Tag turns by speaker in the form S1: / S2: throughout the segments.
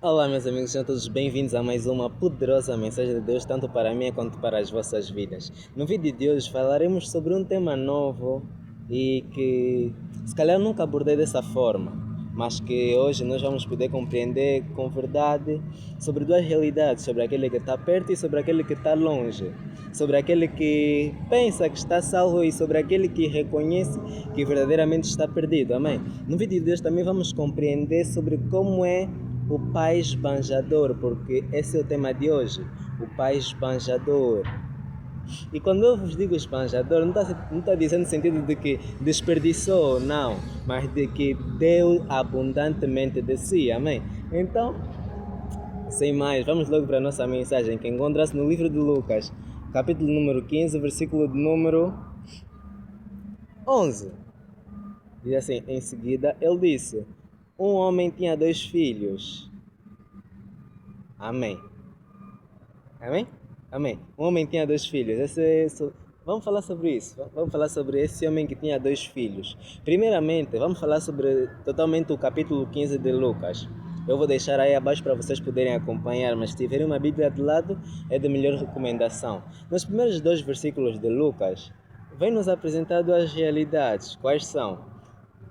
S1: Olá, meus amigos, sejam todos bem-vindos a mais uma poderosa mensagem de Deus, tanto para mim quanto para as vossas vidas. No vídeo de hoje falaremos sobre um tema novo e que se calhar nunca abordei dessa forma, mas que hoje nós vamos poder compreender com verdade sobre duas realidades, sobre aquele que está perto e sobre aquele que está longe, sobre aquele que pensa que está salvo e sobre aquele que reconhece que verdadeiramente está perdido. Amém? No vídeo de hoje também vamos compreender sobre como é o pai esbanjador, porque esse é o tema de hoje, o pai esbanjador. E quando eu vos digo esbanjador, não está dizendo no sentido de que desperdiçou, não, mas de que deu abundantemente de si, amém? Então, sem mais, vamos logo para a nossa mensagem, que encontra-se no livro de Lucas, capítulo número 15, versículo de número 11. Diz assim, em seguida, ele disse: um homem tinha 2 filhos. Amém. Amém? Amém. Um homem tinha 2 filhos. Vamos falar sobre isso. Vamos falar sobre esse homem que tinha 2 filhos. Primeiramente, vamos falar sobre totalmente o capítulo 15 de Lucas. Eu vou deixar aí abaixo para vocês poderem acompanhar, mas se tiverem uma Bíblia de lado, é de melhor recomendação. Nos primeiros 2 versículos de Lucas, vem nos apresentar duas realidades. Quais são?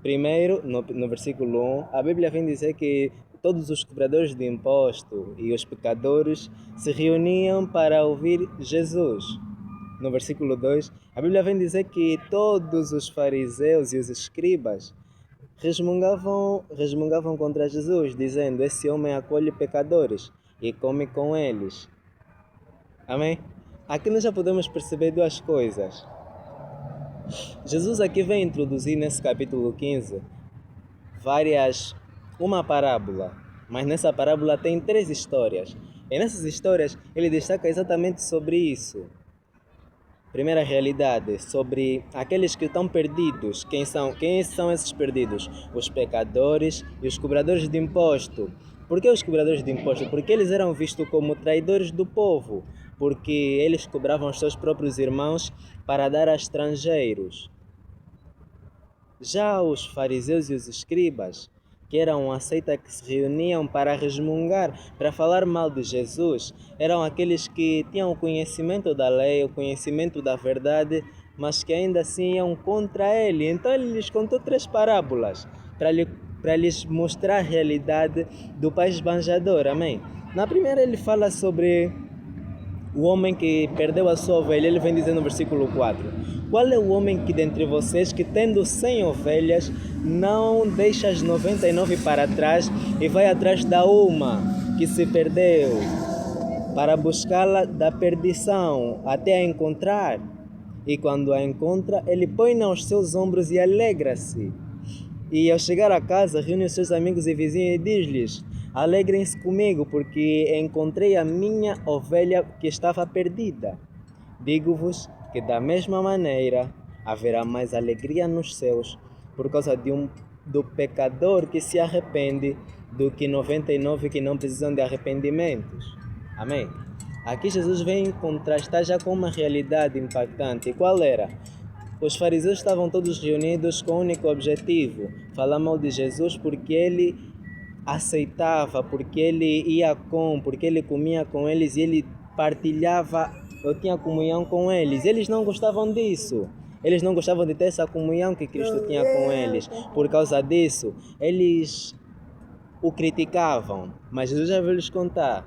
S1: Primeiro, no versículo 1, a Bíblia vem dizer que todos os cobradores de imposto e os pecadores se reuniam para ouvir Jesus. No versículo 2, a Bíblia vem dizer que todos os fariseus e os escribas resmungavam contra Jesus, dizendo: esse homem acolhe pecadores e come com eles. Amém? Aqui nós já podemos perceber duas coisas. Jesus aqui vem introduzir nesse capítulo 15 uma parábola, mas nessa parábola tem 3 histórias. E nessas histórias ele destaca exatamente sobre isso. Primeira realidade, sobre aqueles que estão perdidos. Quem são esses perdidos? Os pecadores e os cobradores de imposto. Por que os cobradores de imposto? Porque eles eram vistos como traidores do povo, porque eles cobravam os seus próprios irmãos para dar a estrangeiros. Já os fariseus e os escribas, que eram uma seita que se reuniam para resmungar, para falar mal de Jesus, eram aqueles que tinham o conhecimento da lei, o conhecimento da verdade, mas que ainda assim iam contra ele. Então ele lhes contou 3 parábolas para lhes mostrar a realidade do pai esbanjador. Amém? Na primeira ele fala sobre o homem que perdeu a sua ovelha. Ele vem dizer no versículo 4: qual é o homem que dentre vocês, que tendo 100 ovelhas, não deixa as 99 para trás e vai atrás da uma que se perdeu, para buscá-la da perdição, até a encontrar? E quando a encontra, ele põe-na aos seus ombros e alegra-se. E ao chegar a casa, reúne os seus amigos e vizinhos e diz-lhes: alegrem-se comigo, porque encontrei a minha ovelha que estava perdida. Digo-vos que da mesma maneira haverá mais alegria nos céus por causa do pecador que se arrepende do que 99 que não precisam de arrependimentos. Amém? Aqui Jesus vem contrastar já com uma realidade impactante. E qual era? Os fariseus estavam todos reunidos com um único objetivo: falar mal de Jesus, porque ele aceitava, porque ele porque ele comia com eles e ele partilhava, eu tinha comunhão com eles. Eles não gostavam disso. Eles não gostavam de ter essa comunhão que Cristo tinha com eles. Por causa disso, eles o criticavam. Mas Jesus já veio lhes contar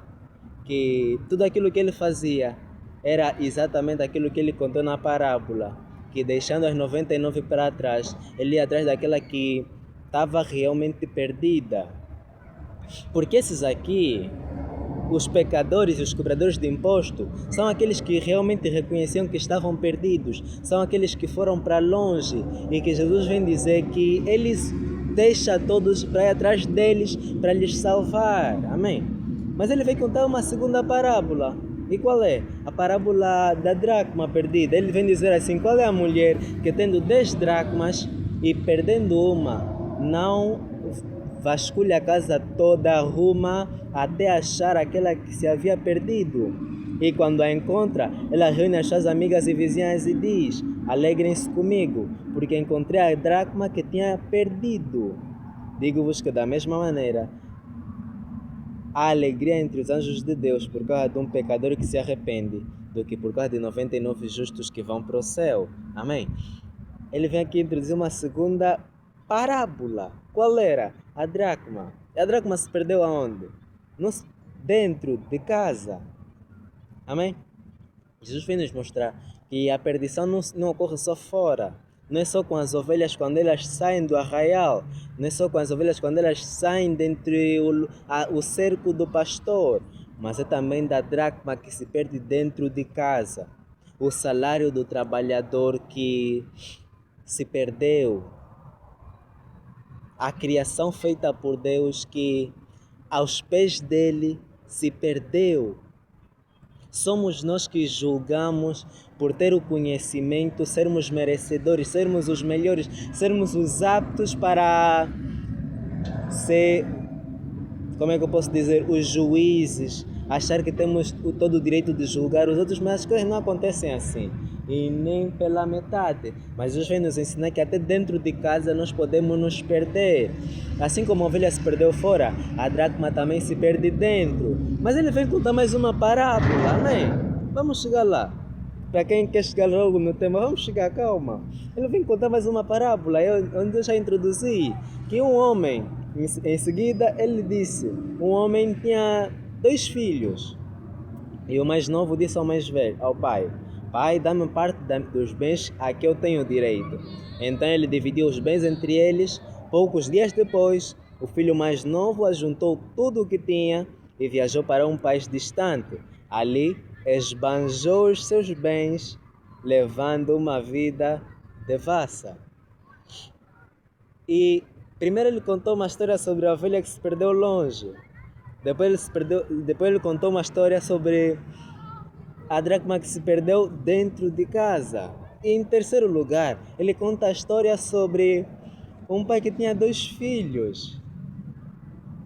S1: que tudo aquilo que ele fazia era exatamente aquilo que ele contou na parábola, que deixando as 99 para trás, ele ia atrás daquela que estava realmente perdida. Porque esses aqui, os pecadores e os cobradores de imposto, são aqueles que realmente reconheciam que estavam perdidos, são aqueles que foram para longe e que Jesus vem dizer que eles deixa todos para ir atrás deles para lhes salvar. Amém? Mas ele vem contar uma segunda parábola. E qual é? A parábola da dracma perdida. Ele vem dizer assim: qual é a mulher que tendo 10 dracmas e perdendo uma, não vasculha a casa toda, arruma até achar aquela que se havia perdido? E quando a encontra, ela reúne as suas amigas e vizinhas e diz: alegrem-se comigo, porque encontrei a dracma que tinha perdido. Digo-vos que da mesma maneira há alegria entre os anjos de Deus por causa de um pecador que se arrepende, do que por causa de 99 justos que vão para o céu. Amém? Ele vem aqui introduzir uma segunda parábola. Qual era? A dracma. A dracma se perdeu aonde? Dentro de casa. Amém? Jesus vem nos mostrar que a perdição não ocorre só fora. Não é só com as ovelhas quando elas saem do arraial. Não é só com as ovelhas quando elas saem dentre o cerco do pastor. Mas é também da dracma que se perde dentro de casa. O salário do trabalhador que se perdeu. A criação feita por Deus que aos pés dele se perdeu. Somos nós que julgamos por ter o conhecimento, sermos merecedores, sermos os melhores, sermos os aptos para ser, como é que eu posso dizer, os juízes, achar que temos todo o direito de julgar os outros, mas as coisas não acontecem assim, e nem pela metade. Mas Jesus vem nos ensinar que até dentro de casa nós podemos nos perder. Assim como a ovelha se perdeu fora, a dracma também se perde dentro. Mas ele vem contar mais uma parábola, amém? Vamos chegar lá. Para quem quer chegar logo no tema, vamos chegar, calma. Ele vem contar mais uma parábola, onde eu já introduzi, que um homem, em seguida ele disse, um homem tinha 2 filhos. E o mais novo disse ao mais velho, ao pai, pai, dá-me parte dos bens a que eu tenho direito. Então ele dividiu os bens entre eles. Poucos dias depois, o filho mais novo ajuntou tudo o que tinha e viajou para um país distante. Ali, esbanjou os seus bens, levando uma vida devassa. E primeiro ele contou uma história sobre a ovelha que se perdeu longe. Depois ele contou uma história sobre a dracma que se perdeu dentro de casa. E em terceiro lugar, ele conta a história sobre um pai que tinha 2 filhos.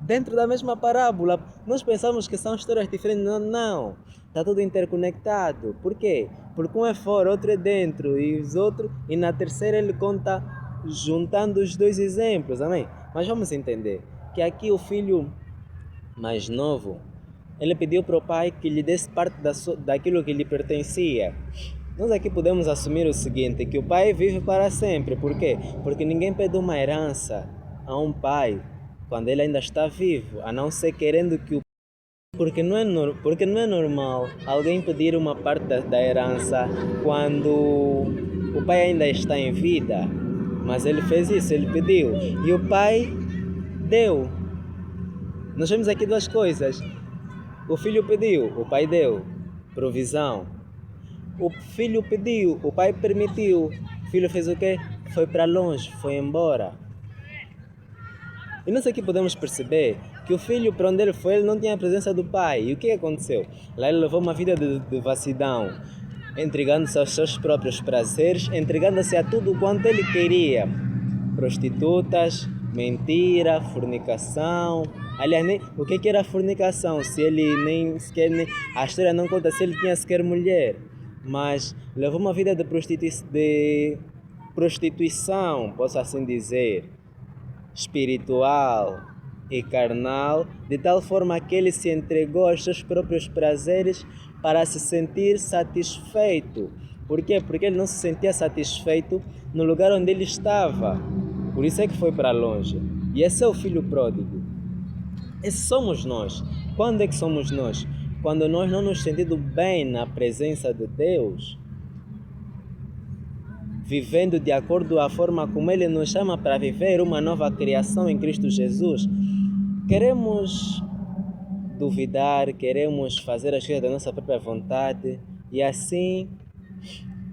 S1: Dentro da mesma parábola, nós pensamos que são histórias diferentes. Não. Está tudo interconectado. Por quê? Porque um é fora, outro é dentro. E na terceira ele conta juntando os 2 exemplos. Amém? Mas vamos entender que aqui o filho mais novo, ele pediu para o pai que lhe desse parte daquilo que lhe pertencia. Nós aqui podemos assumir o seguinte, que o pai vive para sempre. Por quê? Porque ninguém pede uma herança a um pai quando ele ainda está vivo, a não ser querendo que o... Porque não é normal alguém pedir uma parte da herança quando o pai ainda está em vida. Mas ele fez isso, ele pediu. E o pai deu. Nós vemos aqui 2 coisas. O filho pediu, o pai deu. Provisão. O filho pediu, o pai permitiu. O filho fez o quê? Foi para longe, foi embora. E nós aqui podemos perceber que o filho, para onde ele foi, ele não tinha a presença do pai. E o que aconteceu? Lá ele levou uma vida de devassidão, entregando-se aos seus próprios prazeres, entregando-se a tudo quanto ele queria. Prostitutas, mentira, fornicação. Aliás, o que era fornicação? Se ele nem sequer... A história não conta se ele tinha sequer mulher. Mas levou uma vida de prostituição, posso assim dizer, espiritual e carnal, de tal forma que ele se entregou aos seus próprios prazeres para se sentir satisfeito. Por quê? Porque ele não se sentia satisfeito no lugar onde ele estava. Por isso é que foi para longe. E esse é o filho pródigo. Esse somos nós. Quando é que somos nós? Quando nós não nos sentimos bem na presença de Deus, vivendo de acordo com a forma como Ele nos chama para viver uma nova criação em Cristo Jesus, queremos duvidar, queremos fazer as coisas da nossa própria vontade e assim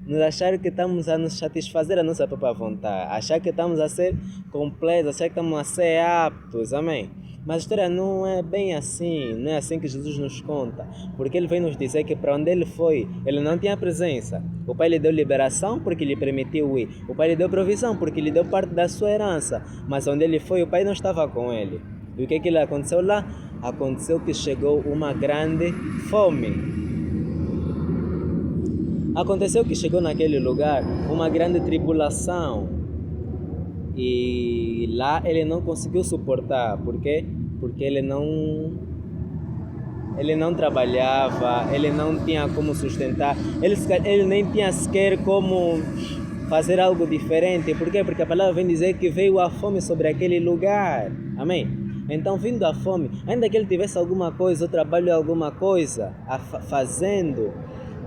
S1: nos achar que estamos a nos satisfazer a nossa própria vontade, achar que estamos a ser completos, achar que estamos a ser aptos, amém? Mas a história não é bem assim, não é assim que Jesus nos conta, porque ele vem nos dizer que para onde ele foi, ele não tinha presença. O pai lhe deu liberação porque lhe permitiu ir, o pai lhe deu provisão porque lhe deu parte da sua herança, mas onde ele foi, o pai não estava com ele. E o que aconteceu lá? Aconteceu que chegou uma grande fome. Aconteceu que chegou naquele lugar uma grande tribulação. E lá ele não conseguiu suportar. Por quê? Porque ele não ele não trabalhava, ele não tinha como sustentar, ele nem tinha sequer como fazer algo diferente. Por quê? Porque a palavra vem dizer que veio a fome sobre aquele lugar. Amém? Então, vindo a fome, ainda que ele tivesse alguma coisa, o trabalho alguma coisa, fazendo,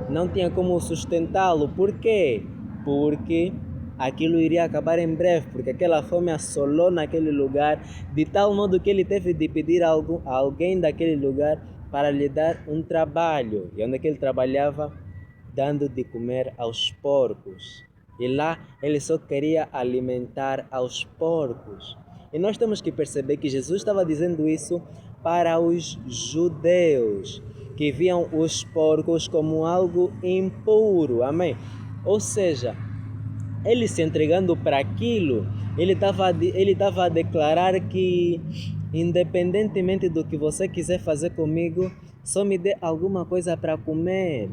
S1: não tinha como sustentá-lo. Por quê? Porque aquilo iria acabar em breve, porque aquela fome assolou naquele lugar, de tal modo que ele teve de pedir a alguém daquele lugar para lhe dar um trabalho. E onde é que ele trabalhava? Dando de comer aos porcos. E lá ele só queria alimentar aos porcos. E nós temos que perceber que Jesus estava dizendo isso para os judeus, que viam os porcos como algo impuro. Amém? Ou seja, ele se entregando para aquilo, ele estava a declarar que, independentemente do que você quiser fazer comigo, só me dê alguma coisa para comer.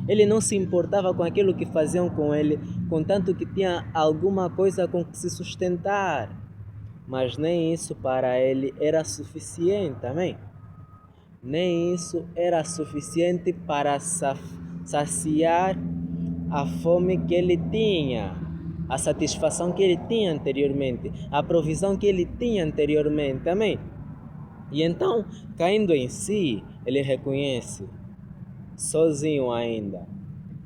S1: Ele não se importava com aquilo que faziam com ele, contanto que tinha alguma coisa com que se sustentar. Mas nem isso para ele era suficiente, amém? Nem isso era suficiente para saciar a fome que ele tinha, a satisfação que ele tinha anteriormente, a provisão que ele tinha anteriormente, amém? E então, caindo em si, ele reconhece, sozinho ainda,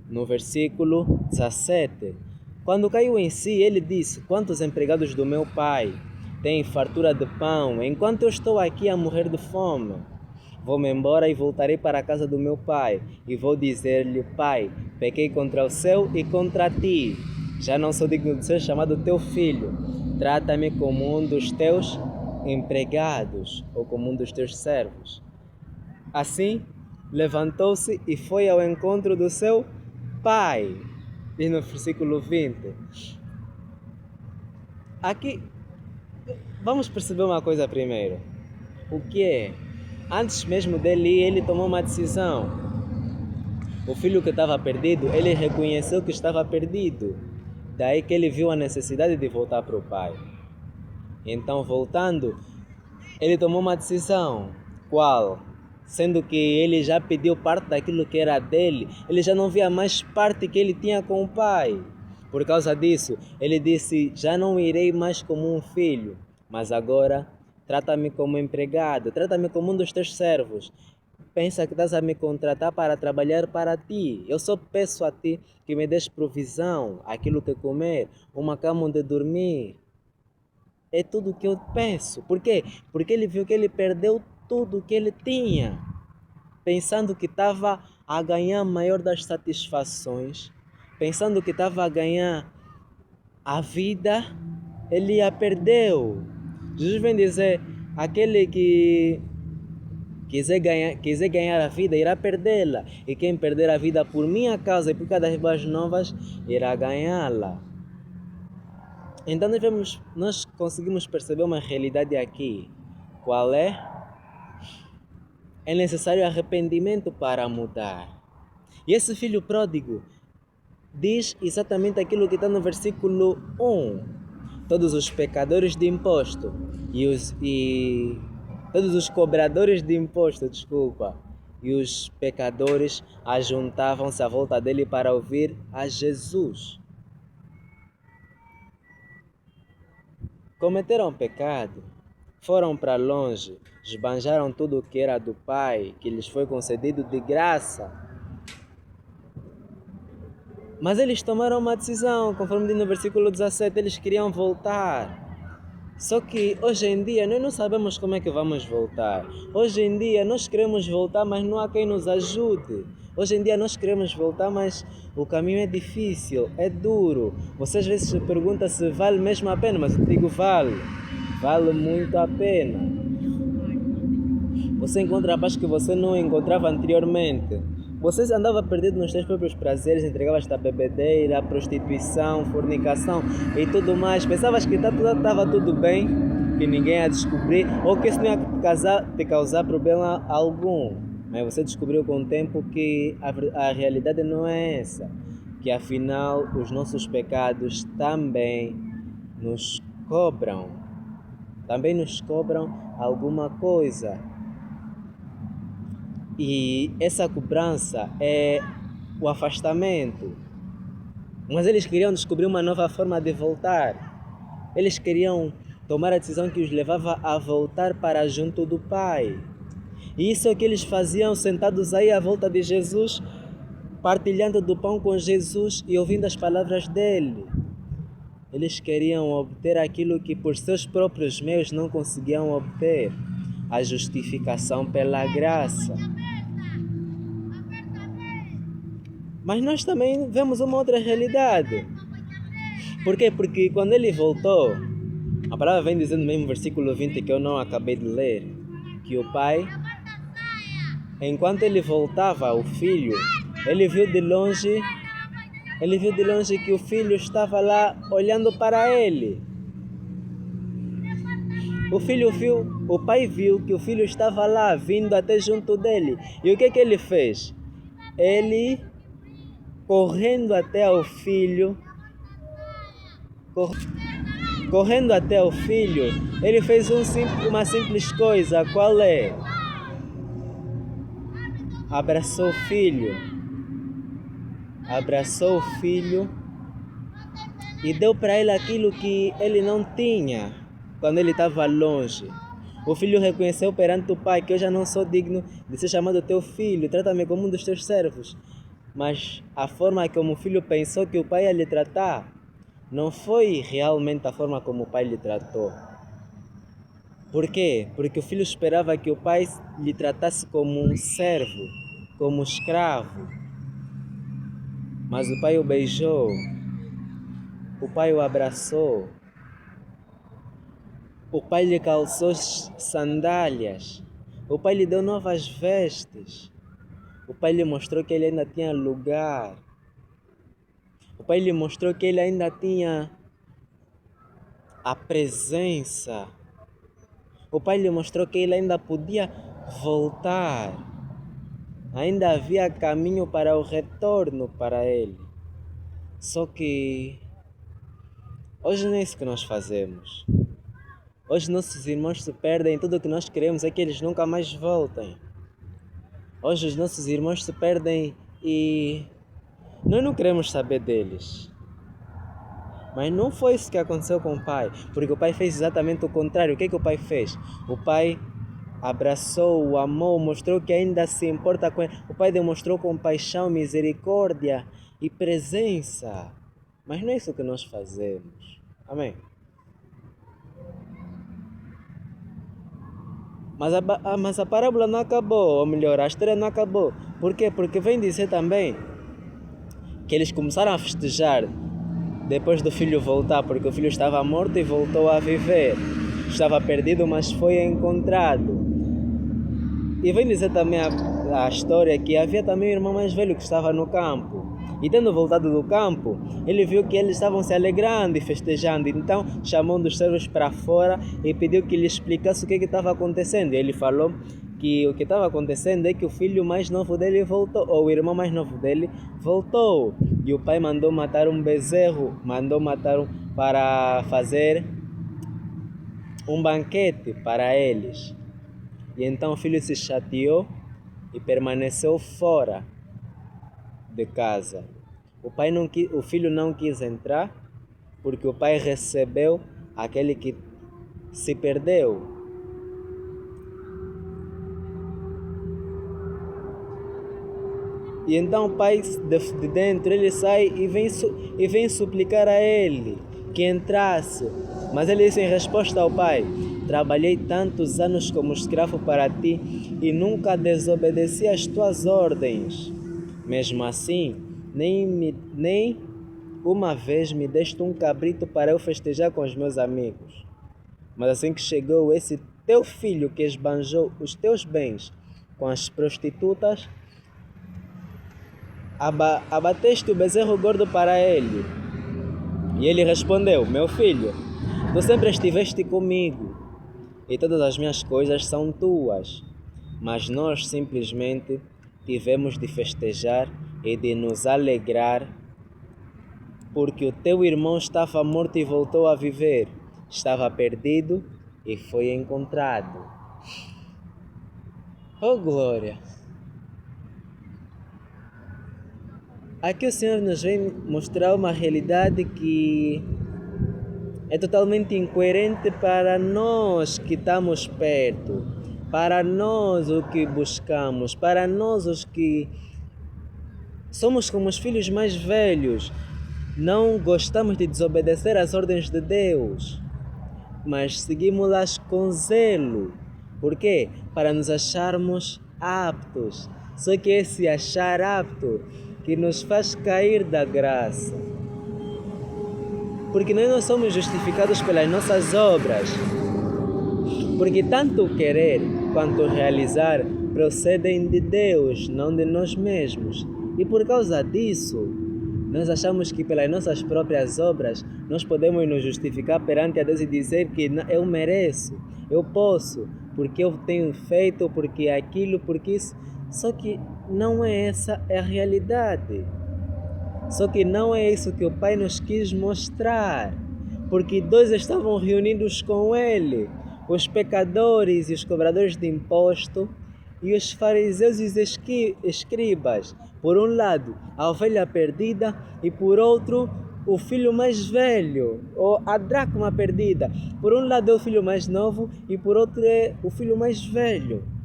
S1: no versículo 17, quando caiu em si, ele disse: quantos empregados do meu pai têm fartura de pão, enquanto eu estou aqui a morrer de fome? Vou-me embora e voltarei para a casa do meu pai, e vou dizer-lhe: Pai, pequei contra o céu e contra ti. Já não sou digno de ser chamado teu filho. Trata-me como um dos teus empregados, ou como um dos teus servos. Assim, levantou-se e foi ao encontro do seu pai. Diz no versículo 20. Aqui, vamos perceber uma coisa primeiro. O que é? Antes mesmo dele ir, ele tomou uma decisão. O filho que estava perdido, ele reconheceu que estava perdido. Daí que ele viu a necessidade de voltar para o pai. Então, voltando, ele tomou uma decisão. Qual? Sendo que ele já pediu parte daquilo que era dele, ele já não via mais parte que ele tinha com o pai. Por causa disso, ele disse: já não irei mais como um filho, mas agora trata-me como empregado, trata-me como um dos teus servos. Pensa que estás a me contratar para trabalhar para ti. Eu só peço a ti que me des provisão, aquilo que comer, uma cama onde dormir. É tudo o que eu peço. Por quê? Porque ele viu que ele perdeu tudo que ele tinha, pensando que estava a ganhar a maior das satisfações, pensando que estava a ganhar a vida, ele a perdeu. Jesus vem dizer: aquele que quiser ganhar a vida, irá perdê-la. E quem perder a vida por minha causa e por causa das boas novas, irá ganhá-la. Então nós conseguimos perceber uma realidade aqui. Qual é? É necessário arrependimento para mudar. E esse filho pródigo diz exatamente aquilo que está no versículo 1. Todos os pecadores de imposto e todos os cobradores de imposto, e os pecadores ajuntavam-se à volta dele para ouvir a Jesus. Cometeram pecado, foram para longe, esbanjaram tudo o que era do Pai, que lhes foi concedido de graça. Mas eles tomaram uma decisão, conforme diz no versículo 17, eles queriam voltar. Só que hoje em dia nós não sabemos como é que vamos voltar. Hoje em dia nós queremos voltar, mas não há quem nos ajude. Hoje em dia nós queremos voltar, mas o caminho é difícil, é duro. Você às vezes se pergunta se vale mesmo a pena, mas eu digo vale. Vale muito a pena. Você encontra a paz que você não encontrava anteriormente. Você andava perdido nos seus próprios prazeres, entregavas-te à bebedeira, à prostituição, fornicação e tudo mais. Pensavas que estava tudo bem, que ninguém ia descobrir, ou que isso não ia te causar problema algum. Mas você descobriu com o tempo que a realidade não é essa. Que afinal os nossos pecados também nos cobram. Também nos cobram alguma coisa. E essa cobrança é o afastamento. Mas eles queriam descobrir uma nova forma de voltar. Eles queriam tomar a decisão que os levava a voltar para junto do Pai. E isso é o que eles faziam sentados aí à volta de Jesus, partilhando do pão com Jesus e ouvindo as palavras dele. Eles queriam obter aquilo que por seus próprios meios não conseguiam obter, a justificação pela graça. Mas nós também vemos uma outra realidade. Por quê? Porque quando ele voltou, a palavra vem dizendo mesmo no versículo 20 que eu não acabei de ler, que o pai, enquanto ele voltava, o filho, ele viu de longe que o filho estava lá olhando para ele. O pai viu que o filho estava lá, vindo até junto dele. E o que ele fez? Ele, correndo até o filho, ele fez uma simples coisa. Qual é? Abraçou o filho e deu para ele aquilo que ele não tinha quando ele estava longe. O filho reconheceu perante o pai que eu já não sou digno de ser chamado teu filho, trata-me como um dos teus servos. Mas a forma como o filho pensou que o pai ia lhe tratar não foi realmente a forma como o pai lhe tratou. Por quê? Porque o filho esperava que o pai lhe tratasse como um servo, como um escravo. Mas o pai o beijou, o pai o abraçou, o pai lhe calçou sandálias, o pai lhe deu novas vestes, o pai lhe mostrou que ele ainda tinha lugar, o pai lhe mostrou que ele ainda tinha a presença, o pai lhe mostrou que ele ainda podia voltar, ainda havia caminho para o retorno para ele. Só que hoje não é isso que nós fazemos. Hoje nossos irmãos se perdem, tudo o que nós queremos é que eles nunca mais voltem. Hoje os nossos irmãos se perdem e nós não queremos saber deles. Mas não foi isso que aconteceu com o pai, porque o pai fez exatamente o contrário. O que o pai fez? O pai abraçou, amou, mostrou que ainda se importa com ele. O pai demonstrou compaixão, misericórdia e presença. Mas não é isso que nós fazemos. Amém? Mas a parábola não acabou, ou melhor, a história não acabou. Por quê? Porque vem dizer também que eles começaram a festejar depois do filho voltar, porque o filho estava morto e voltou a viver. Estava perdido, mas foi encontrado. E vem dizer também a história que havia também um irmão mais velho que estava no campo. E tendo voltado do campo, ele viu que eles estavam se alegrando e festejando. Então chamou um dos servos para fora e pediu que lhe explicasse o que estava acontecendo. E ele falou que o que estava acontecendo é que o filho mais novo dele voltou, ou o irmão mais novo dele voltou. E o pai mandou matar um bezerro, para fazer um banquete para eles. E então o filho se chateou e permaneceu fora de casa. O filho não quis entrar porque o pai recebeu aquele que se perdeu. E então o pai de dentro, ele sai e vem suplicar a ele que entrasse. Mas ele disse em resposta ao pai: trabalhei tantos anos como escravo para ti e nunca desobedeci às tuas ordens. Mesmo assim, nem uma vez me deste um cabrito para eu festejar com os meus amigos. Mas assim que chegou esse teu filho que esbanjou os teus bens com as prostitutas, abateste o bezerro gordo para ele. E ele respondeu: meu filho, tu sempre estiveste comigo e todas as minhas coisas são tuas. Mas nós simplesmente tivemos de festejar e de nos alegrar porque o teu irmão estava morto e voltou a viver, estava perdido e foi encontrado. Oh glória! Aqui o Senhor nos vem mostrar uma realidade que é totalmente incoerente para nós que estamos perto, para nós o que buscamos, para nós os que somos como os filhos mais velhos. Não gostamos de desobedecer às ordens de Deus, mas seguimos-las com zelo. Por quê? Para nos acharmos aptos. Só que esse achar apto que nos faz cair da graça. Porque nós não somos justificados pelas nossas obras. Porque tanto o querer quanto o realizar procedem de Deus, não de nós mesmos. E por causa disso, nós achamos que pelas nossas próprias obras nós podemos nos justificar perante a Deus e dizer que eu mereço, eu posso, porque eu tenho feito, porque aquilo, porque isso. Só que não é essa a realidade. Só que não é isso que o Pai nos quis mostrar. Porque dois estavam reunidos com Ele, os pecadores e os cobradores de imposto, e os fariseus e os escribas. Por um lado, a ovelha perdida, e por outro, o filho mais velho, ou a dracma perdida. Por um lado é o filho mais novo, e por outro é o filho mais velho.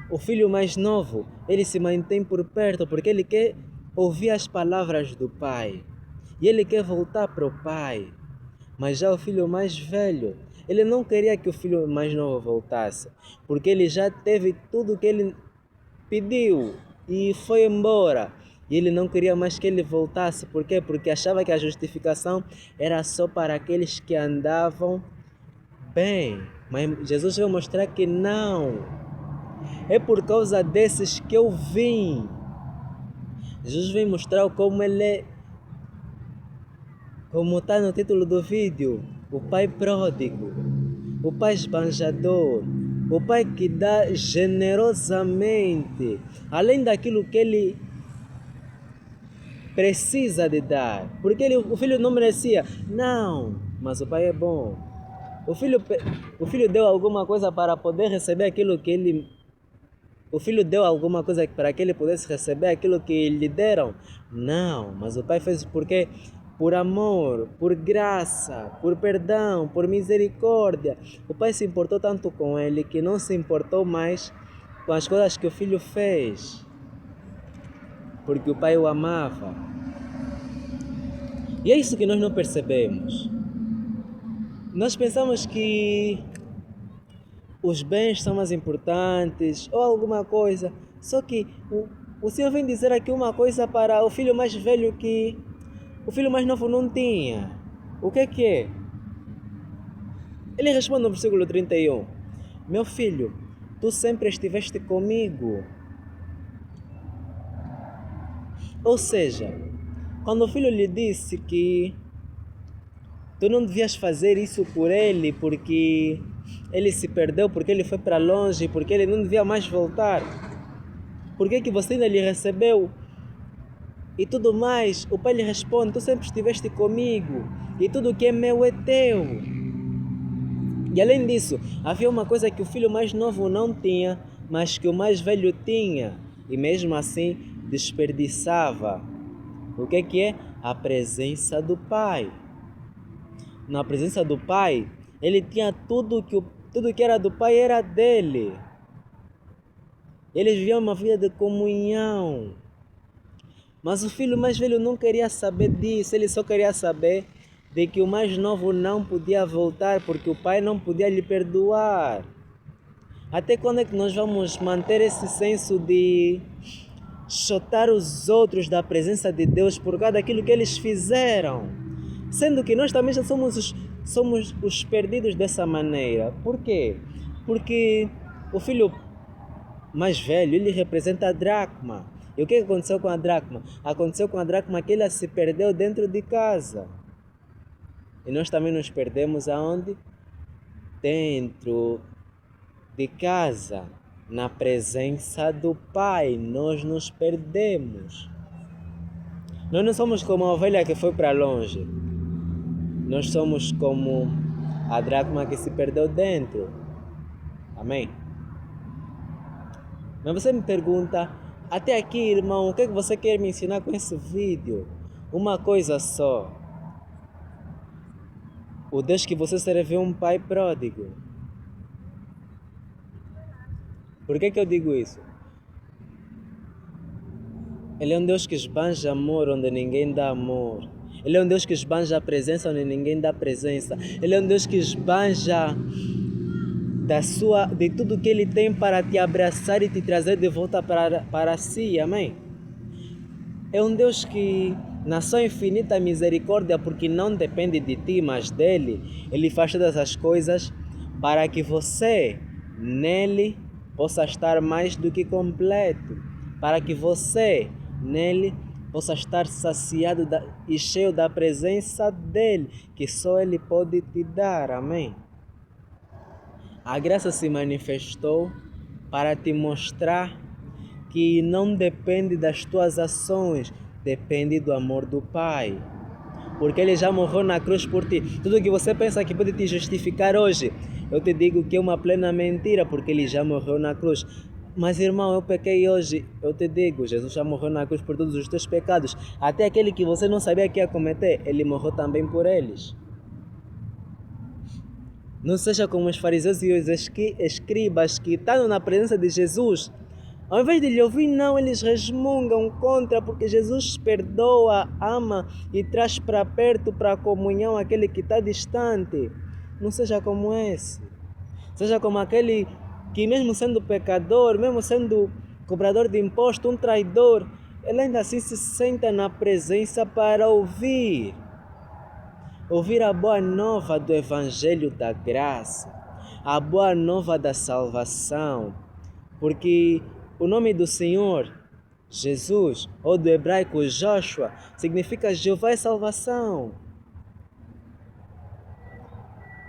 S1: O filho mais novo, ele se mantém por perto, porque ele quer ouvir as palavras do pai. E ele quer voltar para o pai. Mas já o filho mais velho, ele não queria que o filho mais novo voltasse, porque ele já teve tudo o que ele pediu e foi embora. E ele não queria mais que ele voltasse. Por quê? Porque achava que a justificação era só para aqueles que andavam bem. Mas Jesus veio mostrar que não. É por causa desses que eu vim. Jesus veio mostrar como ele é, como está no título do vídeo, o pai pródigo, o pai esbanjador, o pai que dá generosamente, além daquilo que ele precisa de dar. Porque o filho não merecia. Não, mas o pai é bom. O filho deu alguma coisa para poder receber aquilo que ele... O filho deu alguma coisa para que ele pudesse receber aquilo que lhe deram? Não, mas o pai fez porque... Por amor, por graça, por perdão, por misericórdia. O pai se importou tanto com ele que não se importou mais com as coisas que o filho fez. Porque o pai o amava. E é isso que nós não percebemos. Nós pensamos que os bens são mais importantes ou alguma coisa. Só que o Senhor vem dizer aqui uma coisa para o filho mais velho que o filho mais novo não tinha. O que é? Ele responde no versículo 31. Meu filho, tu sempre estiveste comigo. Ou seja, quando o filho lhe disse que tu não devias fazer isso por ele, porque ele se perdeu, porque ele foi para longe, porque ele não devia mais voltar. Por que você ainda lhe recebeu? E tudo mais, o pai lhe responde, tu sempre estiveste comigo, e tudo que é meu é teu. E além disso, havia uma coisa que o filho mais novo não tinha, mas que o mais velho tinha, e mesmo assim desperdiçava. O que é? A presença do pai. Na presença do pai, ele tinha tudo que era do pai era dele. Eles viviam uma vida de comunhão. Mas o filho mais velho não queria saber disso, ele só queria saber de que o mais novo não podia voltar porque o pai não podia lhe perdoar. Até quando é que nós vamos manter esse senso de chotar os outros da presença de Deus por causa daquilo que eles fizeram? Sendo que nós também já somos os perdidos dessa maneira. Por quê? Porque o filho mais velho, ele representa a dracma. E o que aconteceu com a dracma? Aconteceu com a dracma que ela se perdeu dentro de casa. E nós também nos perdemos aonde? Dentro de casa. Na presença do Pai, nós nos perdemos. Nós não somos como a ovelha que foi para longe. Nós somos como a dracma que se perdeu dentro. Amém? Mas você me pergunta, Até aqui, irmão, o que é que você quer me ensinar com esse vídeo? Uma coisa só. O Deus que você serve é um pai pródigo. Por que eu digo isso? Ele é um Deus que esbanja amor onde ninguém dá amor. Ele é um Deus que esbanja a presença onde ninguém dá presença. Ele é um Deus que esbanja de tudo que Ele tem para te abraçar e te trazer de volta para si. Amém? É um Deus que, na sua infinita misericórdia, porque não depende de ti, mas dele, Ele faz todas as coisas para que você, nele, possa estar mais do que completo. Para que você, nele, possa estar saciado e cheio da presença dele, que só ele pode te dar. Amém? A graça se manifestou para te mostrar que não depende das tuas ações, depende do amor do Pai. Porque Ele já morreu na cruz por ti. Tudo que você pensa que pode te justificar hoje, eu te digo que é uma plena mentira, porque Ele já morreu na cruz. Mas irmão, eu pequei hoje. Eu te digo, Jesus já morreu na cruz por todos os teus pecados. Até aquele que você não sabia que ia cometer, Ele morreu também por eles. Não seja como os fariseus e os escribas que estão na presença de Jesus. Ao invés de lhe ouvir, não, eles resmungam contra, porque Jesus perdoa, ama e traz para perto, para a comunhão, aquele que está distante. Não seja como esse. Seja como aquele que, mesmo sendo pecador, mesmo sendo cobrador de imposto, um traidor, ele ainda assim se senta na presença para ouvir a boa nova do Evangelho da Graça, a boa nova da salvação, porque o nome do Senhor, Jesus, ou do hebraico Joshua, significa Jeová é salvação.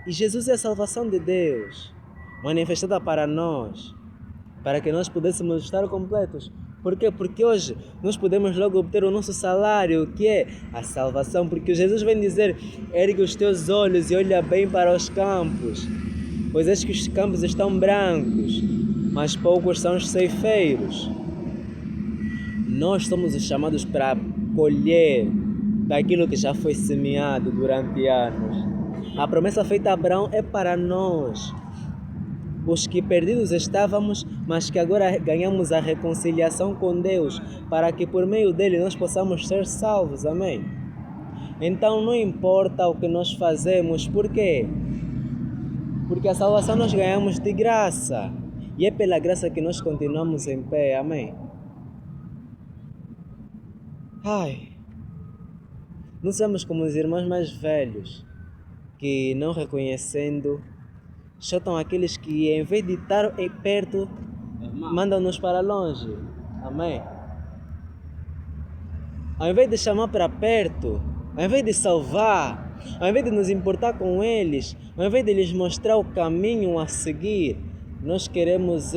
S1: E Jesus é a salvação de Deus, manifestada para nós, para que nós pudéssemos estar completos. Por quê? Porque hoje nós podemos logo obter o nosso salário, que é a salvação, porque Jesus vem dizer: ergue os teus olhos e olha bem para os campos, pois eis que os campos estão brancos, mas poucos são os ceifeiros. Nós somos os chamados para colher daquilo que já foi semeado durante anos. A promessa feita a Abraão é para nós, os que perdidos estávamos, mas que agora ganhamos a reconciliação com Deus, para que por meio dele nós possamos ser salvos. Amém? Então não importa o que nós fazemos, por quê? Porque a salvação nós ganhamos de graça, e é pela graça que nós continuamos em pé. Amém? Não somos como os irmãos mais velhos, que não reconhecendo, chutam aqueles que, em vez de estar perto, mandam-nos para longe. Amém? Ao invés de chamar para perto, ao invés de salvar, ao invés de nos importar com eles, ao invés de lhes mostrar o caminho a seguir, nós queremos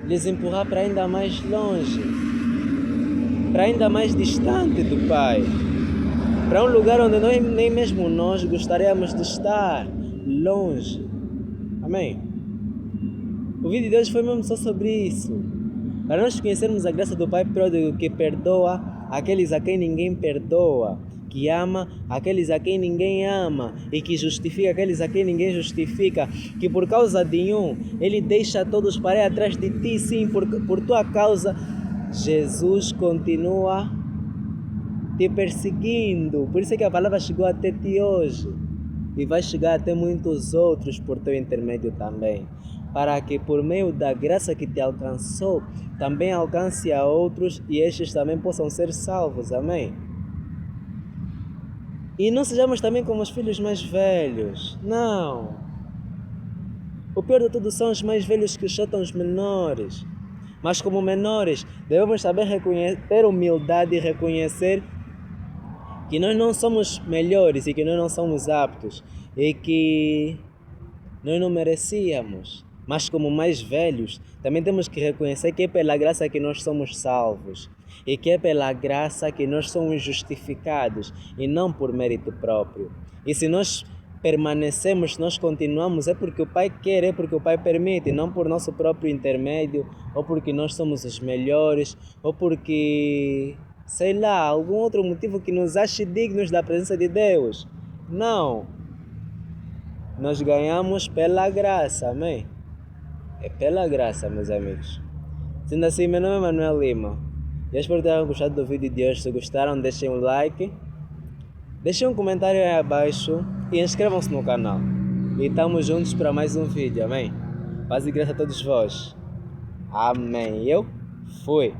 S1: lhes empurrar para ainda mais longe, para ainda mais distante do Pai, para um lugar onde nem mesmo nós gostaríamos de estar, longe. Amém? O vídeo de hoje foi mesmo só sobre isso, para nós conhecermos a graça do Pai pródigo, que perdoa aqueles a quem ninguém perdoa, que ama aqueles a quem ninguém ama e que justifica aqueles a quem ninguém justifica, que por causa de um, ele deixa todos para ir atrás de ti. Sim, por tua causa, Jesus continua te perseguindo. Por isso é que a palavra chegou até ti hoje e vai chegar até muitos outros por teu intermédio também, para que por meio da graça que te alcançou, também alcance a outros e estes também possam ser salvos. Amém? E não sejamos também como os filhos mais velhos. Não. O pior de tudo são os mais velhos que chutam os menores. Mas como menores, devemos saber ter humildade e reconhecer que nós não somos melhores e que nós não somos aptos e que nós não merecíamos. Mas como mais velhos, também temos que reconhecer que é pela graça que nós somos salvos e que é pela graça que nós somos justificados e não por mérito próprio. E se nós permanecemos, nós continuamos, é porque o Pai quer, é porque o Pai permite, não por nosso próprio intermédio, ou porque nós somos os melhores, ou porque, sei lá, algum outro motivo que nos ache dignos da presença de Deus. Não. Nós ganhamos pela graça, amém? É pela graça, meus amigos. Sendo assim, meu nome é Manuel Lima. Eu espero que tenham gostado do vídeo de hoje. Se gostaram, deixem um like, deixem um comentário aí abaixo e inscrevam-se no canal. E estamos juntos para mais um vídeo, amém? Paz e graça a todos vós. Amém. Eu fui.